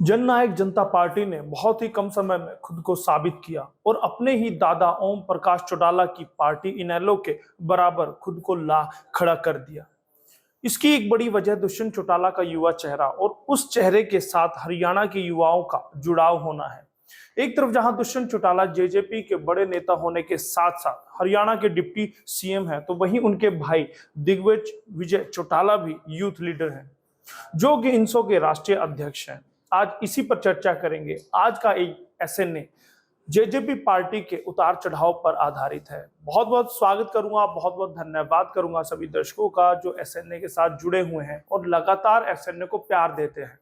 जननायक जनता party ने बहुत ही कम समय में खुद को साबित किया और अपने ही दादा ओम प्रकाश चौटाला की पार्टी इनेलो के बराबर खुद को ला खड़ा कर दिया। इसकी एक बड़ी वजह दुष्यंत चौटाला का युवा चेहरा और उस चेहरे के साथ हरियाणा के युवाओं का जुड़ाव होना है। एक तरफ जहां दुष्यंत चौटाला जेजेपी के बड़े नेता होने के साथ साथ हरियाणा के डिप्टी सीएम हैं, तो वहीं उनके भाई दिग्विजय चौटाला भी यूथ लीडर हैं, जो कि इनसो के राष्ट्रीय अध्यक्ष हैं। आज इसी पर चर्चा करेंगे। आज का एक एसएनए जेजेपी पार्टी के उतार चढ़ाव पर आधारित है। बहुत बहुत स्वागत करूंगा, बहुत बहुत धन्यवाद करूंगा सभी दर्शकों का जो एसएनए के साथ जुड़े हुए हैं और लगातार एसएनए को प्यार देते हैं।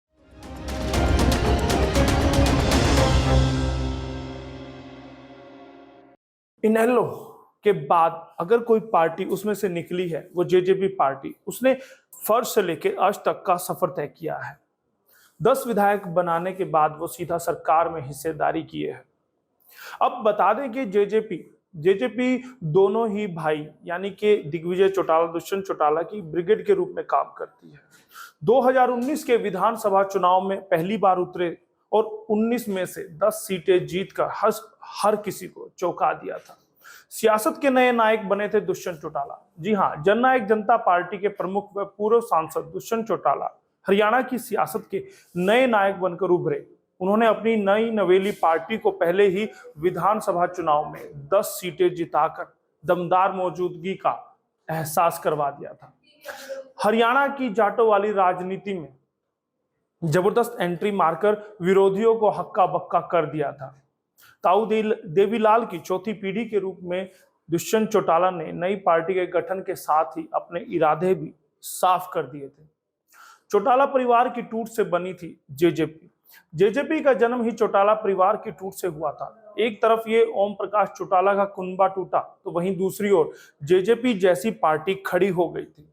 इनेलो के बाद अगर कोई पार्टी उसमें से निकली है वो जेजेपी पार्टी। उसने फर्स्ट से लेकर आज तक का सफर तय किया है। 10 विधायक बनाने के बाद वो सीधा सरकार में हिस्सेदारी किए हैं। अब बता दें कि जेजेपी दोनों ही भाई यानी कि दिग्विजय चौटाला दुष्यंत चौटाला की ब्रिगेड के रूप में काम करती है। 2019 के विधानसभा चुनाव में पहली बार उतरे और 19 में से 10 सीटें जीतकर हर किसी को चौंका दिया था। सियासत के नए नायक बने थे दुष्यंत चौटाला। जी हाँ, जननायक जनता पार्टी के प्रमुख व पूर्व सांसद दुष्यंत चौटाला हरियाणा की सियासत के नए नायक बनकर उभरे। उन्होंने अपनी नई नवेली पार्टी को पहले ही विधानसभा चुनाव में 10 सीटें जिताकर दमदार मौजूदगी का एहसास करवा दिया था। हरियाणा की जाटों वाली राजनीति में जबरदस्त एंट्री मारकर विरोधियों को हक्का बक्का कर दिया था। ताऊ देवीलाल की चौथी पीढ़ी के रूप में दुष्यंत चौटाला ने नई पार्टी के गठन के साथ ही अपने इरादे भी साफ कर दिए थे। चौटाला परिवार की टूट से बनी थी जेजेपी का जन्म ही चौटाला परिवार की टूट से हुआ था। एक तरफ ये ओम प्रकाश चौटाला का कुनबा टूटा तो वहीं दूसरी ओर जेजेपी जैसी पार्टी खड़ी हो गई थी।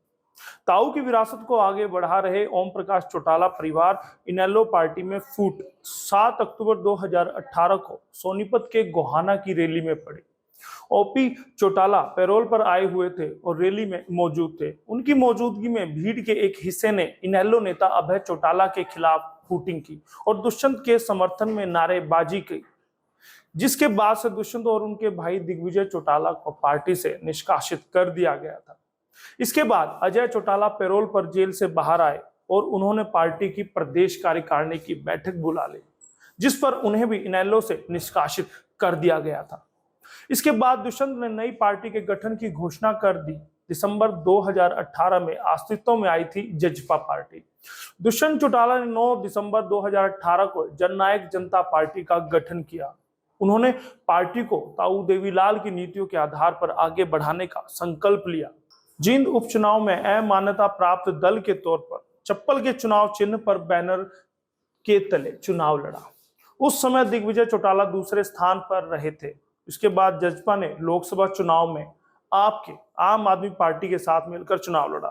ताऊ की विरासत को आगे बढ़ा रहे ओम प्रकाश चौटाला परिवार इनेलो पार्टी में फूट 7 अक्टूबर 2018 को सोनीपत के गोहाना की रैली में पड़े। ओपी चौटाला पैरोल पर आए हुए थे और रैली में मौजूद थे। उनकी मौजूदगी में भीड़ के एक हिस्से ने इनेलो नेता अभय चौटाला के खिलाफ फूटिंग की और दुष्यंत के समर्थन में नारेबाजी की, जिसके बाद से दुष्यंत और उनके भाई दिग्विजय चौटाला को पार्टी से निष्कासित कर दिया गया था। इसके बाद अजय चौटाला पैरोल पर जेल से बाहर आए और उन्होंने पार्टी की प्रदेश कार्यकारिणी की बैठक बुला ली, जिस पर उन्हें भी इनेलो से निष्कासित कर दिया गया था। इसके बाद दुष्यंत ने नई पार्टी के गठन की घोषणा कर दी। दिसंबर 2018 में अस्तित्व में आई थी जजपा पार्टी। दुष्यंत चौटाला ने 9 दिसंबर 2018 को जननायक जनता पार्टी का गठन किया। उन्होंने पार्टी को ताऊ देवीलाल की नीतियों के आधार पर आगे बढ़ाने का संकल्प लिया। जींद उपचुनाव में अमान्यता प्राप्त दल के तौर पर चप्पल के चुनाव चिन्ह पर बैनर के तले चुनाव लड़ा। उस समय दिग्विजय चौटाला दूसरे स्थान पर रहे थे। इसके बाद जजपा ने लोकसभा चुनाव में आम आदमी पार्टी के साथ मिलकर चुनाव लड़ा।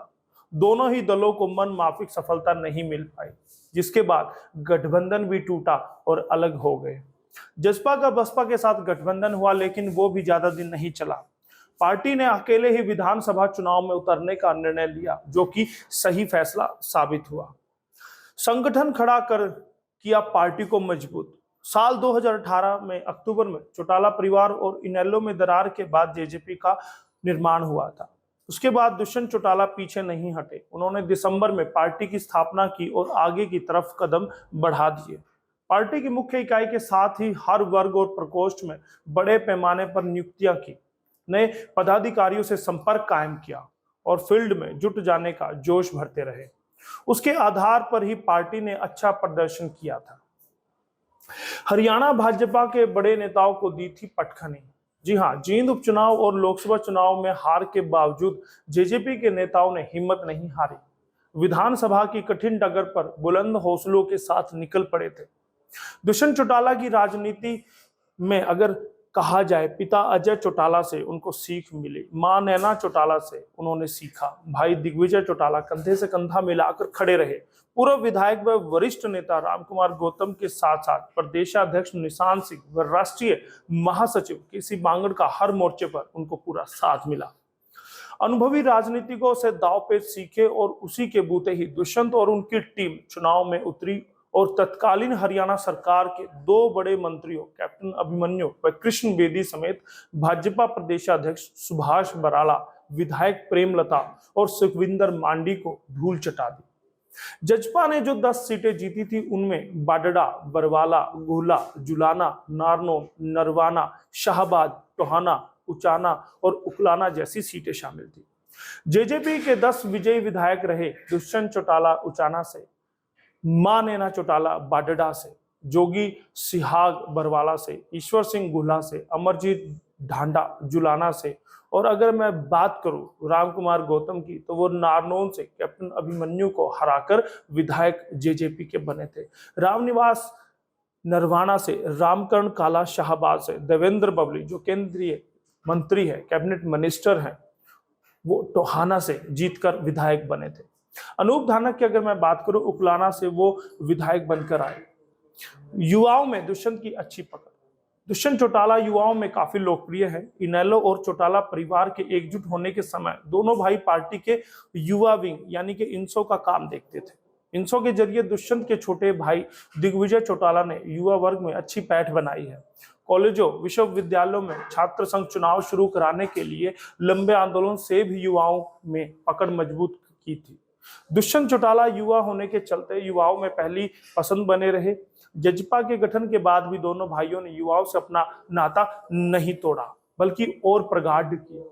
दोनों ही दलों को मन माफिक सफलता नहीं मिल पाई, जिसके बाद गठबंधन भी टूटा और अलग हो गए। जसपा का बसपा के साथ गठबंधन हुआ, लेकिन वो भी ज्यादा दिन नहीं चला। पार्टी ने अकेले ही विधानसभा चुनाव में उतरने का निर्णय लिया, जो कि सही फैसला साबित हुआ। संगठन खड़ा कर किया पार्टी को मजबूत। साल 2018 में अक्टूबर में चौटाला परिवार और इनेलो में दरार के बाद जेजेपी का निर्माण हुआ था। उसके बाद दुष्यंत चौटाला पीछे नहीं हटे। उन्होंने दिसंबर में पार्टी की स्थापना की और आगे की तरफ कदम बढ़ा दिए। पार्टी की मुख्य इकाई के साथ ही हर वर्ग और प्रकोष्ठ में बड़े पैमाने पर नियुक्तियां की, नए पदाधिकारियों से संपर्क कायम किया और फील्ड में जुट जाने का जोश भरते रहे। उसके आधार पर ही पार्टी ने अच्छा प्रदर्शन किया था। हरियाणा भाजपा के बड़े नेताओं को दी थी पटखनी। जी हां, जींद उपचुनाव और लोकसभा चुनाव में हार के बावजूद जेजेपी के नेताओं ने हिम्मत नहीं हारी। विधानसभा की कठिन डगर पर बुलंद हौसलों के साथ निकल पड़े थे। दुष्यंत चौटाला की राजनीति में अगर कहा जाए, पिता अजय चौटाला से उनको सीख मिली, मां नैना चौटाला से उन्होंने सीखा। भाई दिग्विजय चौटाला कंधे से कंधा मिलाकर खड़े रहे। पूर्व विधायक व वरिष्ठ नेता रामकुमार गौतम के साथ साथ प्रदेशाध्यक्ष निशांत सिंह व राष्ट्रीय महासचिव केसी बांगड़ का हर मोर्चे पर उनको पूरा साथ मिला। अनुभवी राजनीतिकों से दांवपेच सीखे और उसी के बूते ही दुष्यंत और उनकी टीम चुनाव में उतरी और तत्कालीन हरियाणा सरकार के दो बड़े मंत्रियों कैप्टन अभिमन्यु व कृष्ण बेदी समेत भाजपा प्रदेशाध्यक्ष सुभाष बराला, विधायक प्रेमलता और सुखविंदर मांडी को धूल चटा दी। जजपा ने जो 10 सीटें जीती थी उनमें बाडडा, बरवाला, गुहला, जुलाना, नारनौल, नरवाना, शाहबाद, टोहाना, उचाना और उकलाना जैसी सीटें शामिल थी। जेजेपी के 10 विजयी विधायक रहे दुष्यंत चौटाला उचाना से, मां नैना चौटाला बाडडा से, जोगी सिहाग बरवाला से, ईश्वर सिंह गुहला से, अमरजीत ढांडा जुलाना से, और अगर मैं बात करूं राम कुमार गौतम की तो वो नारनौल से कैप्टन अभिमन्यु को हराकर विधायक जेजेपी के बने थे। रामनिवास नरवाना से, रामकरण काला शाहबाद से, देवेंद्र बबली जो केंद्रीय मंत्री है, कैबिनेट मिनिस्टर हैं, वो टोहाना से जीतकर विधायक बने थे। अनूप धानक की अगर मैं बात करूं उकलाना से वो विधायक बनकर आए। युवाओं में दुष्यंत की अच्छी पकड़। दुष्यंत चौटाला युवाओं में काफी लोकप्रिय है। इनेलो और चौटाला परिवार के एकजुट होने के समय दोनों भाई पार्टी के युवा विंग यानी कि इंसो का काम देखते थे। इंसो के जरिए दुष्यंत के छोटे भाई दिग्विजय चौटाला ने युवा वर्ग में अच्छी पैठ बनाई है। कॉलेजों विश्वविद्यालयों में छात्र संघ चुनाव शुरू कराने के लिए लंबे आंदोलन से भी युवाओं में पकड़ मजबूत की थी। दुष्यंत चौटाला युवा होने के चलते युवाओं में पहली पसंद बने रहे। जजपा के गठन के बाद भी दोनों भाइयों ने युवाओं से अपना नाता नहीं तोड़ा बल्कि और प्रगाढ़ किया।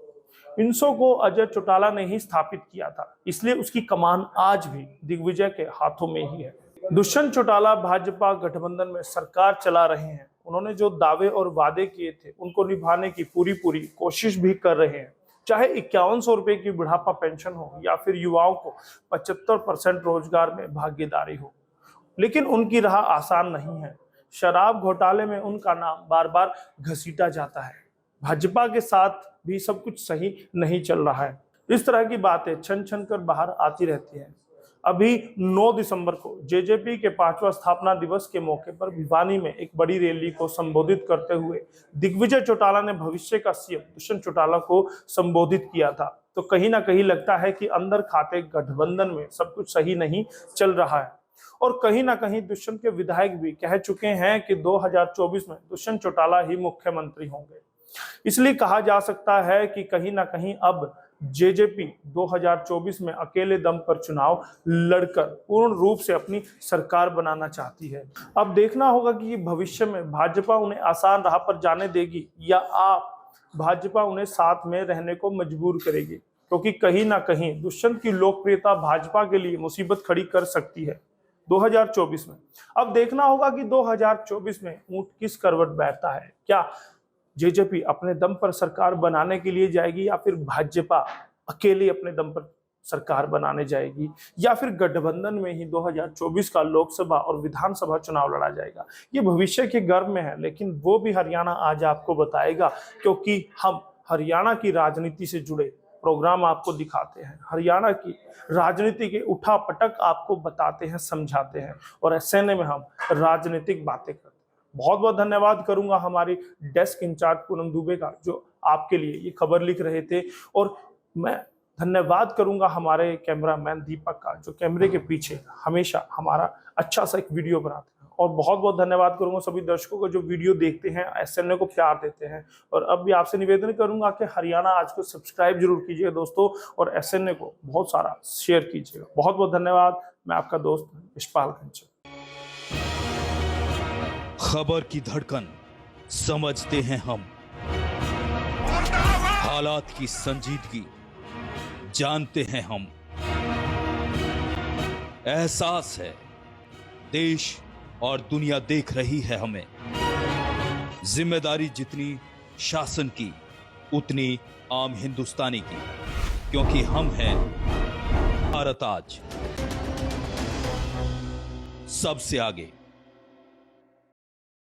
इंसो को अजय चौटाला ने ही स्थापित किया था, इसलिए उसकी कमान आज भी दिग्विजय के हाथों में ही है। दुष्यंत चौटाला भाजपा गठबंधन में सरकार चला रहे हैं। उन्होंने जो दावे और वादे किए थे उनको निभाने की पूरी कोशिश भी कर रहे हैं। चाहे 5100 रुपए की बुढ़ापा पेंशन हो या फिर युवाओं को 75% रोजगार में भागीदारी हो, लेकिन उनकी राह आसान नहीं है। शराब घोटाले में उनका नाम बार बार घसीटा जाता है। भाजपा के साथ भी सब कुछ सही नहीं चल रहा है। इस तरह की बातें छन छन कर बाहर आती रहती हैं। अभी 9 दिसंबर को जेजेपी के 5वां स्थापना दिवस के मौके पर भिवानी में एक बड़ी रैली को संबोधित करते हुए दिग्विजय चौटाला ने भविष्य का सीएम दुष्यंत चौटाला को संबोधित किया था। तो कहीं ना कहीं लगता है कि अंदर खाते गठबंधन में सब कुछ सही नहीं चल रहा है और कहीं ना कहीं दुष्यंत के विधायक भी कह चुके हैं कि 2024 में दुष्यंत चौटाला ही मुख्यमंत्री होंगे। इसलिए कहा जा सकता है कि कहीं ना कहीं अब जेजेपी 2024 में अकेले दम पर चुनाव लड़कर पूर्ण रूप से अपनी सरकार बनाना चाहती है। अब देखना होगा कि भविष्य में भाजपा उन्हें आसान राह पर जाने देगी या आप भाजपा उन्हें साथ में रहने को मजबूर करेगी, क्योंकि कहीं ना कहीं दुष्यंत की लोकप्रियता भाजपा के लिए मुसीबत खड़ी कर सकती है 2024 में। अब देखना होगा कि 2024 में ऊंट किस करवट बैठता है। क्या जेजेपी अपने दम पर सरकार बनाने के लिए जाएगी या फिर भाजपा अकेले अपने दम पर सरकार बनाने जाएगी, या फिर गठबंधन में ही 2024 का लोकसभा और विधानसभा चुनाव लड़ा जाएगा। ये भविष्य के गर्भ में है, लेकिन वो भी हरियाणा आज आपको बताएगा, क्योंकि हम हरियाणा की राजनीति से जुड़े प्रोग्राम आपको दिखाते हैं, हरियाणा की राजनीति के उठापटक आपको बताते हैं, समझाते हैं, और ऐसे में हम राजनीतिक बातें करते हैं। बहुत बहुत धन्यवाद करूंगा हमारी डेस्क इंचार्ज पूनम दुबे का, जो आपके लिए ये खबर लिख रहे थे, और मैं धन्यवाद करूंगा हमारे कैमरामैन दीपक का, जो कैमरे के पीछे हमेशा हमारा अच्छा सा एक वीडियो बनाते हैं। और बहुत बहुत धन्यवाद करूंगा सभी दर्शकों को जो वीडियो देखते हैं, एसएनए को प्यार देते हैं। और अब भी आपसे निवेदन करूंगा कि हरियाणा आज को सब्सक्राइब जरूर कीजिए दोस्तों, और एसएनए को बहुत सारा शेयर कीजिएगा। बहुत बहुत धन्यवाद। मैं आपका दोस्त यशपाल कंचन। खबर की धड़कन समझते हैं हम, हालात की संजीदगी जानते हैं हम। एहसास है देश और दुनिया देख रही है हमें। जिम्मेदारी जितनी शासन की उतनी आम हिंदुस्तानी की, क्योंकि हम हैं भारत आज सबसे आगे।